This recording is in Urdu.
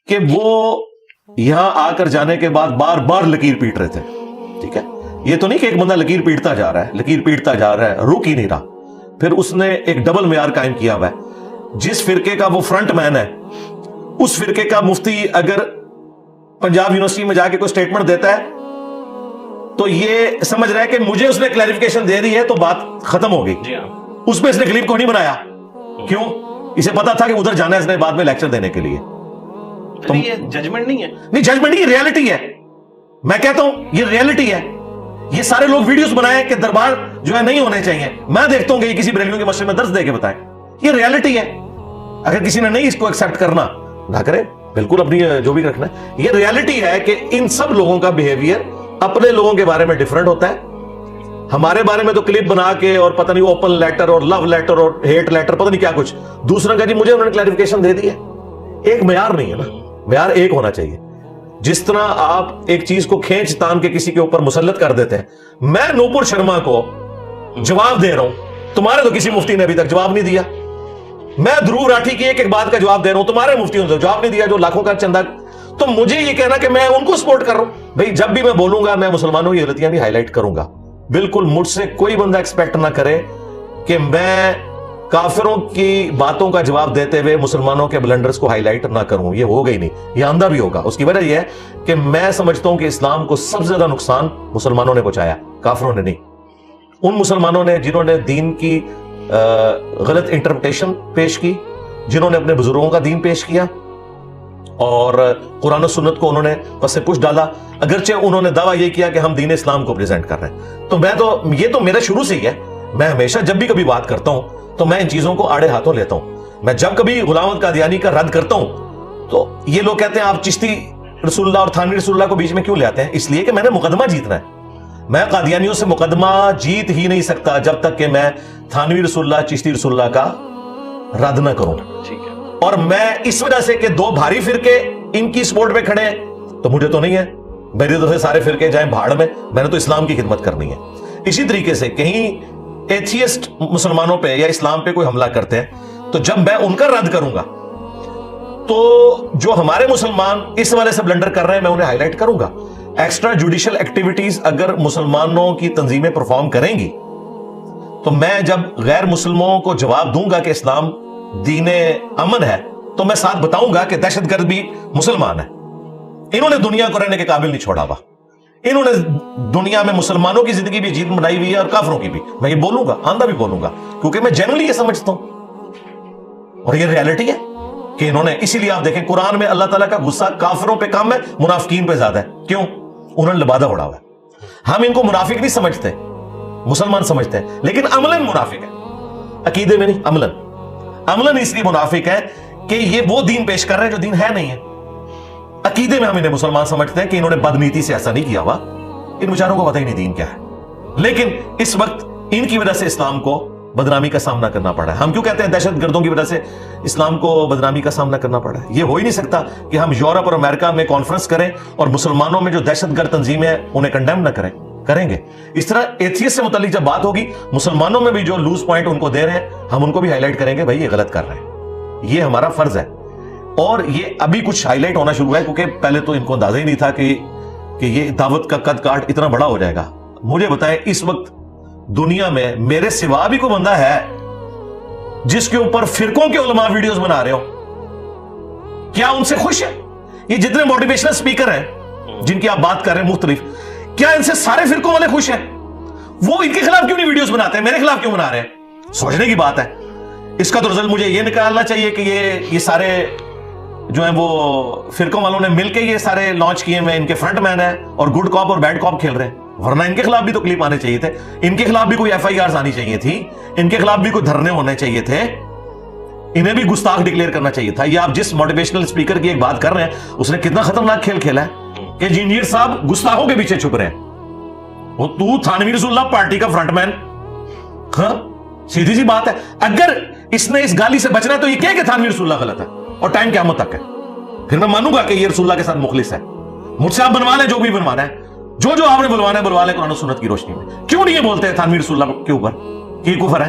کہ وہ یہاں آ کر جانے کے بعد بار بار لکیر پیٹ رہے تھے. ٹھیک ہے, یہ تو نہیں کہ ایک بندہ لکیر پیٹتا جا رہا ہے, رک ہی نہیں رہا. پھر اس نے ایک ڈبل معیار قائم کیا ہوا ہے. جس فرقے کا وہ فرنٹ مین ہے, اس فرقے کا مفتی اگر پنجاب یونیورسٹی میں جا کے کوئی سٹیٹمنٹ دیتا ہے تو یہ سمجھ رہا ہے کہ مجھے اس نے کلیریفیکیشن دے دی ہے تو بات ختم ہو گئی. اس پہ اس نے کلپ کو نہیں بنایا. کیوں؟ اسے پتا تھا کہ ادھر جانا ہے اس نے بعد میں لیکچر دینے کے لیے. تو یہ ججمنٹ نہیں ہے, نہیں ججمنٹ نہیں, یہ ریالٹی ہے. میں کہتا ہوں یہ ریالٹی ہے. یہ سارے لوگ ویڈیوز بنائیں کہ دربار جو ہے نہیں ہونے چاہیے. میں دیکھتا ہوں کہ یہ کسی بریلویوں کے مسئلے میں درس دے کے بتائیں. یہ ریالٹی ہے. اگر کسی نے نہیں اس کو ایکسپٹ کرنا نہ کرے, بالکل اپنی جو بھی رکھنا ہے. یہ ریالٹی ہے کہ ان سب لوگوں کا بیہیویئر اپنے لوگوں کے بارے میں ڈیفرنٹ ہوتا ہے. ہمارے بارے میں تو کلپ بنا کے اور پتہ نہیں اوپن لیٹر اور لو لیٹر اور ہیٹ لیٹر پتہ نہیں کیا کچھ, دوسرا کا جی مجھے انہوں نے کلیریفیکیشن دے دی ہے. ایک معیار نہیں ہے نا, معیار ایک ہونا چاہیے. جس طرح آپ ایک چیز کو کھینچ تان کے کسی کے اوپر مسلط کر دیتے ہیں. میں نوپور شرما کو جواب دے رہا ہوں, تمہارے تو کسی مفتی نے ابھی تک جواب نہیں دیا. میں دھرو راٹھی کی ایک بات کا جواب دے رہا ہوں, تمہارے مفتیوں نے جواب نہیں دیا جو لاکھوں کا چندہ. تو مجھے یہ کہنا کہ میں ان کو سپورٹ کر رہا ہوں. بھائی جب بھی میں بولوں گا میں مسلمانوں کی غلطیاں بھی ہائی لائٹ کروں گا. بالکل مجھ سے کوئی بندہ ایکسپیکٹ نہ کرے کہ میں کافروں کی باتوں کا جواب دیتے ہوئے مسلمانوں کے بلنڈرز کو ہائی لائٹ نہ کروں. یہ ہوگا ہی نہیں, یہ آندہ بھی ہوگا. اس کی وجہ یہ ہے کہ میں سمجھتا ہوں کہ اسلام کو سب سے زیادہ نقصان مسلمانوں نے پہنچایا, کافروں نے نہیں. ان مسلمانوں نے جنہوں نے دین کی غلط انٹرپریٹیشن پیش کی, جنہوں نے اپنے بزرگوں کا دین پیش کیا اور قرآن و سنت کو انہوں نے پس پش ڈالا. اگرچہ انہوں نے دعویٰ یہ کیا کہ ہم دین اسلام کو پریزنٹ کر رہے ہیں. تو یہ تو میرا شروع سے ہی ہے. میں ہمیشہ جب بھی کبھی بات کرتا ہوں تو میں ان چیزوں کو آڑے ہاتھوں لیتا ہوں. میں جب کبھی غلام احمد قادیانی کا رد کرتا ہوں تو یہ لوگ کہتے ہیں آپ چشتی رسول اللہ اور تھانوی رسول اللہ کو بیچ میں کیوں لے آتے ہیں؟ اس لیے کہ میں نے مقدمہ جیتنا ہے. میں قادیانیوں سے مقدمہ جیت ہی نہیں سکتا جب تک کہ میں تھانوی رسول اللہ چشتی رسول اللہ کا رد نہ کروں. اور میں اس وجہ سے کہ دو بھاری فرقے ان کی سپورٹ پہ کھڑے ہیں تو مجھے تو نہیں ہے, میری طرف سے سارے فرقے جائیں بھاڑ میں, میں نے تو اسلام کی خدمت کرنی ہے. اسی طریقے سے کہیں ایتھیسٹ مسلمانوں پہ یا اسلام پہ کوئی حملہ کرتے ہیں تو جب میں ان کا رد کروں گا تو جو ہمارے مسلمان اس والے سے بلنڈر کر رہے ہیں میں انہیں ہائی لائٹ کروں گا. ایکسٹرا جوڈیشل ایکٹیویٹیز اگر مسلمانوں کی تنظیمیں پرفارم کریں گی تو میں جب غیر مسلموں کو جواب دوں گا کہ اسلام دین امن ہے تو میں ساتھ بتاؤں گا کہ دہشت گرد بھی مسلمان ہے. انہوں نے دنیا کو رہنے کے قابل نہیں چھوڑا ہوا. انہوں نے دنیا میں مسلمانوں کی زندگی بھی جیت بنائی ہوئی ہے اور کافروں کی بھی. میں یہ بولوں گا, آندہ بھی بولوں گا, کیونکہ میں جنرلی یہ سمجھتا ہوں اور یہ ریالٹی ہے کہ انہوں نے. اسی لیے آپ دیکھیں قرآن میں اللہ تعالیٰ کا غصہ کافروں پہ کم ہے, منافقین پہ زیادہ ہے. کیوں؟ انہوں نے لبادہ اڑا ہوا ہے. ہم ان کو منافق نہیں سمجھتے, مسلمان سمجھتے ہیں, لیکن عملاً منافق ہے, عقیدے میں نہیں. عملاً اس لیے منافق ہے کہ یہ وہ دین پیش کر رہے ہیں جو دین ہے نہیں ہے. عقیدے میں ہم انہیں مسلمان سمجھتے ہیں کہ انہوں نے بدنیتی سے ایسا نہیں کیا ہوا, ان بیچاروں کو پتہ ہی نہیں دین کیا ہے. لیکن اس وقت ان کی وجہ سے اسلام کو بدنامی کا سامنا کرنا پڑا ہے. ہم کیوں کہتے ہیں دہشت گردوں کی وجہ سے اسلام کو بدنامی کا سامنا کرنا پڑا ہے؟ یہ ہو ہی نہیں سکتا کہ ہم یورپ اور امریکہ میں کانفرنس کریں اور مسلمانوں میں جو دہشت گرد تنظیمیں ہیں انہیں کنڈیم نہ کریں گے. اس طرح ایتھیسٹ سے متعلق جب بات ہوگی, مسلمانوں میں بھی جو لوز پوائنٹ ان کو دے رہے ہیں ہم ان کو بھی ہائی لائٹ کریں گے, بھائی یہ غلط کر رہے ہیں, یہ ہمارا فرض ہے. اور یہ ابھی کچھ ہائی لائٹ ہونا شروع ہے کیونکہ پہلے تو ان کو اندازہ ہی نہیں تھا کہ یہ دعوت کا قد کاٹ اتنا بڑا ہو جائے گا. مجھے بتائیں اس وقت دنیا میں میرے سوا بھی کوئی بندہ ہے جس کے اوپر فرقوں کے علماء ویڈیوز بنا رہے ہو؟ کیا ان سے خوش ہے؟ یہ جتنے موٹیویشنل سپیکر ہیں جن کی آپ بات کر رہے ہیں مختلف, کیا ان سے سارے فرقوں والے خوش ہیں؟ وہ ان کے خلاف کیوں نہیں ویڈیوز بناتے ہیں, میرے خلاف کیوں بنا رہے ہیں؟ سوچنے کی بات ہے. اس کا تو رزلٹ مجھے یہ نکالنا چاہیے کہ یہ سارے جو ہیں وہ فرقوں والوں نے مل کے یہ سارے لانچ کیے ہوئے ان کے فرنٹ مین ہیں اور گڈ کاپ اور بیڈ کاپ کھیل رہے ہیں. ورنہ ان کے خلاف بھی تو کلپ آنے چاہیے تھے, ان کے خلاف بھی کوئی ایف آئی آرز آنی چاہیے تھی, ان کے خلاف بھی کوئی دھرنے ہونے چاہیے تھے, انہیں بھی گستاخ ڈکلیئر کرنا چاہیے تھا. یہ آپ جس موٹیویشنل سپیکر کی ایک بات کر رہے ہیں اس نے کتنا خطرناک کھیل کھیلا ہے کہ انجینئر صاحب گستاخوں کے پیچھے چھپ رہے ہیں. وہ تو تھانوی رسول اللہ پارٹی کا فرنٹ مین, ہاں سیدھی سی بات ہے. اگر اس نے اس گالی سے بچنا ہے تو یہ کہ تھانوی رسول اللہ غلط ہے اور ٹائم قیامت تک ہے, پھر میں مانوں گا کہ یہ رسول اللہ کے ساتھ مخلص ہے. مجھ سے آپ بنوا لیں جو بھی بنوانا ہے, جو آپ نے بلوانا ہے بلوا لیں قرآن و سنت کی روشنی میں. کیوں نہیں یہ بولتے ہیں تھانوی رسول اللہ کے اوپر کہ یہ کفر ہے؟